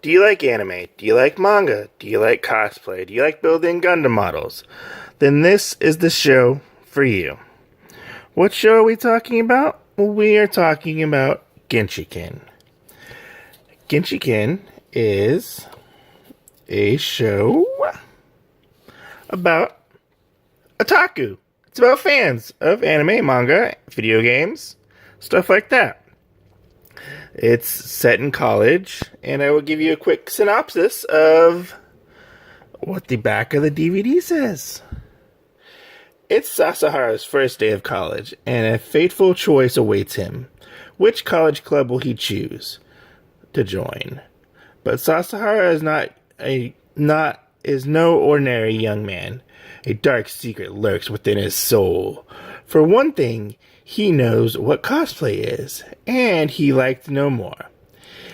Do you like anime? Do you like manga? Do you like cosplay? Do you like building Gundam models? Then this is the show for you. What show are we talking about? Well, we are talking about GENSHIKEN. GENSHIKEN is a show about otaku. It's about fans of anime, manga, video games, stuff like that. It's set in college, and I will give you a quick synopsis of what the back of the DVD says. It's Sasahara's first day of college, and a fateful choice awaits him. Which college club will he choose to join? But Sasahara is no ordinary young man. A dark secret lurks within his soul. For one thing, he knows what cosplay is, and he likes to know more.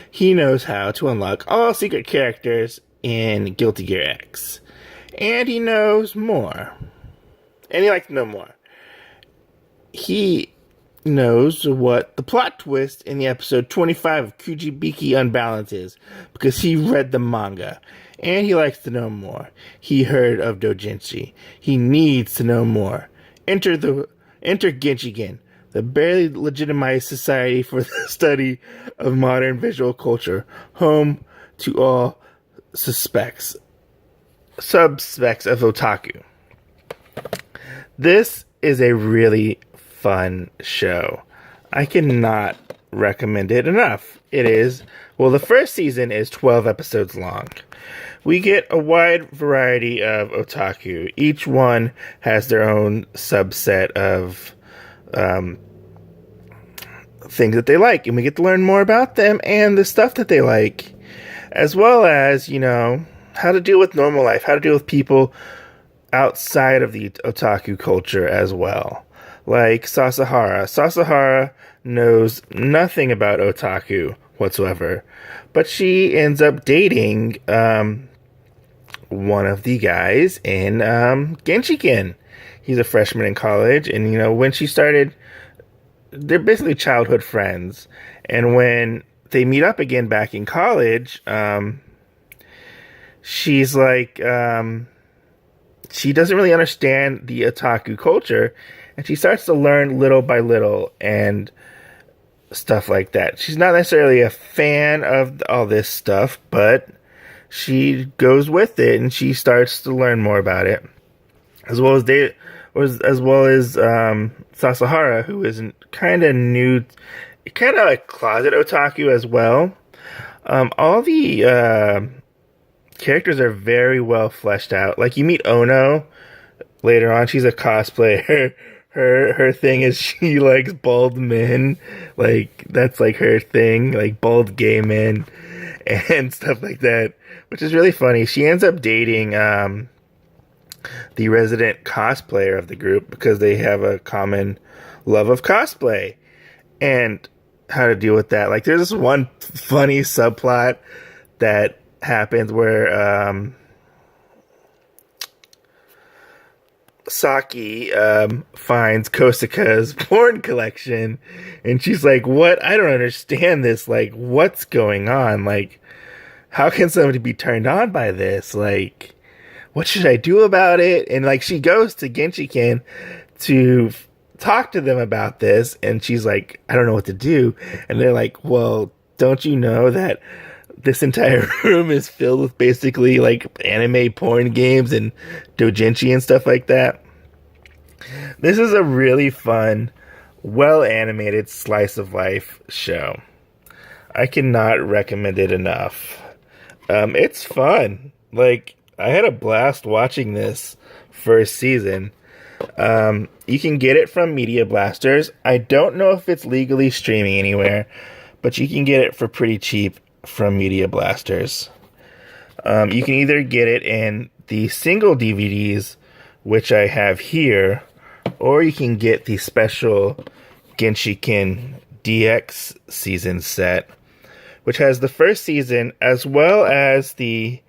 He knows how to unlock all secret characters in Guilty Gear X. And he knows more. And he likes to know more. He knows what the plot twist in the episode 25 of Kujibiki Unbalance is, because he read the manga. And he likes to know more. He heard of doujinshi. He needs to know more. Enter GENSHIKEN, the barely legitimized society for the study of modern visual culture, home to all subspecs of otaku. This is a really fun show. I cannot recommend it enough. The first season is 12 episodes long. We get a wide variety of otaku. Each one has their own subset of things that they like, and we get to learn more about them and the stuff that they like, as well as, how to deal with normal life, how to deal with people outside of the otaku culture as well. Like Sasahara. Sasahara knows nothing about otaku whatsoever, but she ends up dating one of the guys in GENSHIKEN. He's a freshman in college, and when she started, they're basically childhood friends. And when they meet up again back in college, she's like, she doesn't really understand the otaku culture, and she starts to learn little by little and stuff like that. She's not necessarily a fan of all this stuff, but she goes with it, and she starts to learn more about it, as well as Sasahara, who is kind of new, kind of like closet otaku as well. All the characters are very well fleshed out. Like, you meet Ono later on. She's a cosplayer. Her thing is she likes bald men. Like, that's like her thing, like bald gay men and stuff like that, which is really funny. She ends up dating the resident cosplayer of the group because they have a common love of cosplay and how to deal with that. Like, there's this one funny subplot that happens where Saki finds Kosaka's porn collection, and she's like, what? I don't understand this. Like, what's going on? Like, how can somebody be turned on by this? Like, what should I do about it? And like, she goes to GENSHIKEN to talk to them about this, and she's like, I don't know what to do. And they're like, well, don't you know that this entire room is filled with basically like anime porn games and doujinshi and stuff like that? This is a really fun, well animated slice of life show. I cannot recommend it enough. It's fun. Like, I had a blast watching this first season. You can get it from Media Blasters. I don't know if it's legally streaming anywhere, but you can get it for pretty cheap from Media Blasters. You can either get it in the single DVDs, which I have here, or you can get the special GENSHIKEN DX season set, which has the first season as well as the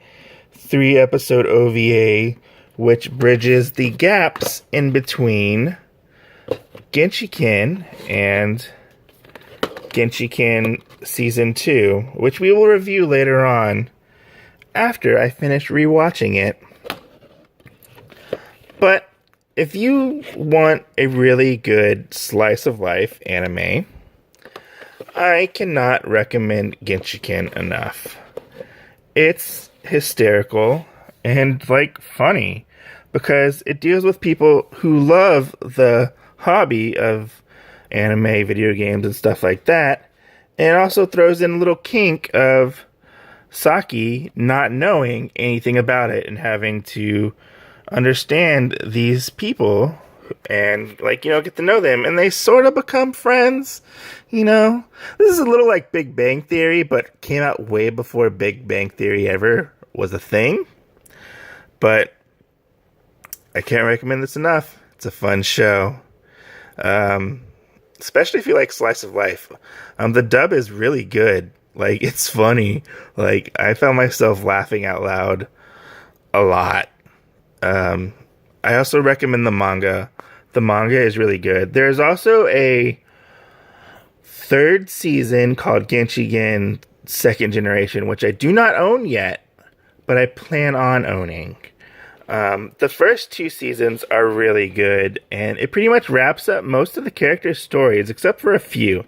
3-episode OVA, which bridges the gaps in between GENSHIKEN and Genshiken Season 2, which we will review later on after I finish rewatching it. But if you want a really good slice of life anime, I cannot recommend Genshiken enough. It's hysterical and funny because it deals with people who love the hobby of anime, video games, and stuff like that, and also throws in a little kink of Saki not knowing anything about it and having to understand these people and get to know them, and they sort of become friends. This is a little like Big Bang Theory, but came out way before Big Bang Theory ever was a thing. But I can't recommend this enough. It's a fun show, especially if you like slice of life. The dub is really good. It's funny. I found myself laughing out loud a lot. I also recommend the manga. The manga is really good. There's also a third season called Genshiken Second Generation, which I do not own yet, but I plan on owning. The first two seasons are really good, and it pretty much wraps up most of the characters' stories, except for a few.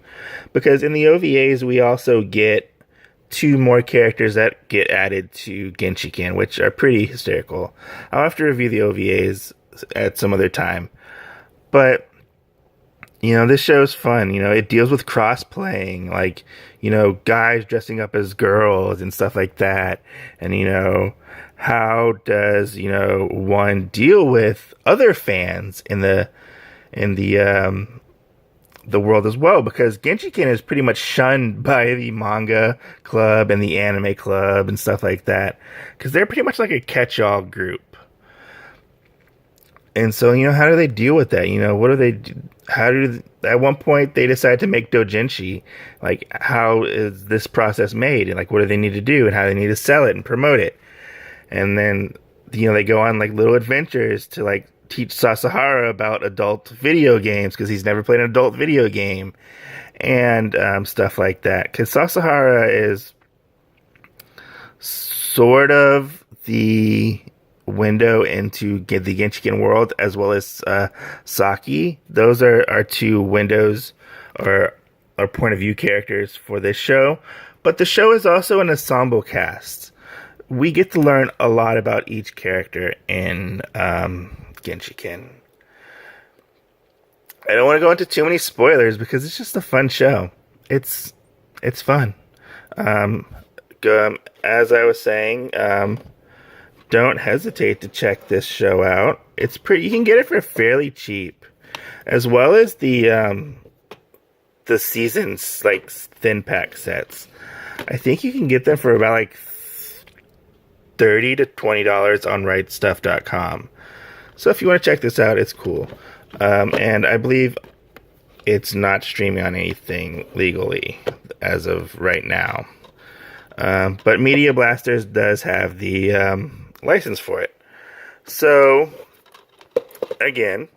Because in the OVAs, we also get 2 more characters that get added to Genshiken, which are pretty hysterical. I'll have to review the OVAs at some other time. But, this show's fun. It deals with cross-playing, guys dressing up as girls and stuff like that. And, how does, one deal with other fans in the world as well, because Genshiken is pretty much shunned by the manga club and the anime club and stuff like that, because they're pretty much like a catch-all group. And so, how do they deal with that? What do they do? At one point they decide to make doujinshi. How is this process made? And what do they need to do, and how they need to sell it and promote it? And then, they go on little adventures to teach Sasahara about adult video games, because he's never played an adult video game, and stuff like that. Because Sasahara is sort of the window into the Genshiken world, as well as Saki. Those are our 2 windows or point of view characters for this show. But the show is also an ensemble cast. We get to learn a lot about each character in Genshiken. I don't want to go into too many spoilers because it's just a fun show. It's fun. As I was saying, don't hesitate to check this show out. It's pretty. You can get it for fairly cheap, as well as the seasons thin pack sets. I think you can get them for about $30 to $20 on rightstuff.com. So if you want to check this out, it's cool. And I believe it's not streaming on anything legally as of right now. But Media Blasters does have the license for it. So, again,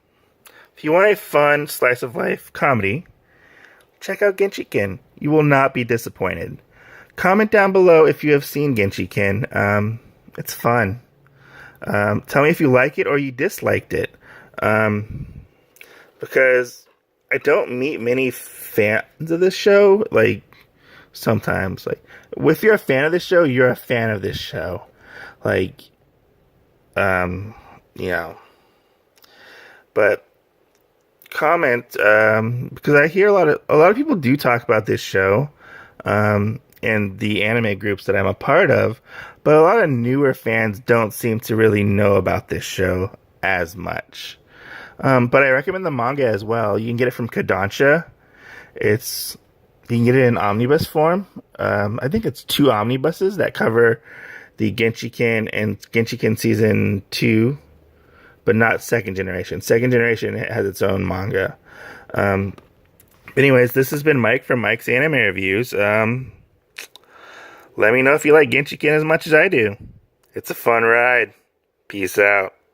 if you want a fun slice of life comedy, check out Genshiken. You will not be disappointed. Comment down below if you have seen Genshiken. It's fun. Tell me if you like it or you disliked it. Because I don't meet many fans of this show. Sometimes. If you're a fan of this show, you're a fan of this show. But comment, because I hear a lot of people do talk about this show, in the anime groups that I'm a part of, but a lot of newer fans don't seem to really know about this show as much. But I recommend the manga as well. You can get it from Kodansha. You can get it in omnibus form. I think it's 2 omnibuses that cover the Genshiken and Genshiken Season 2, but not Second Generation. Second Generation has its own manga. Anyways, this has been Mike from Mike's Anime Reviews. Let me know if you like Genshiken as much as I do. It's a fun ride. Peace out.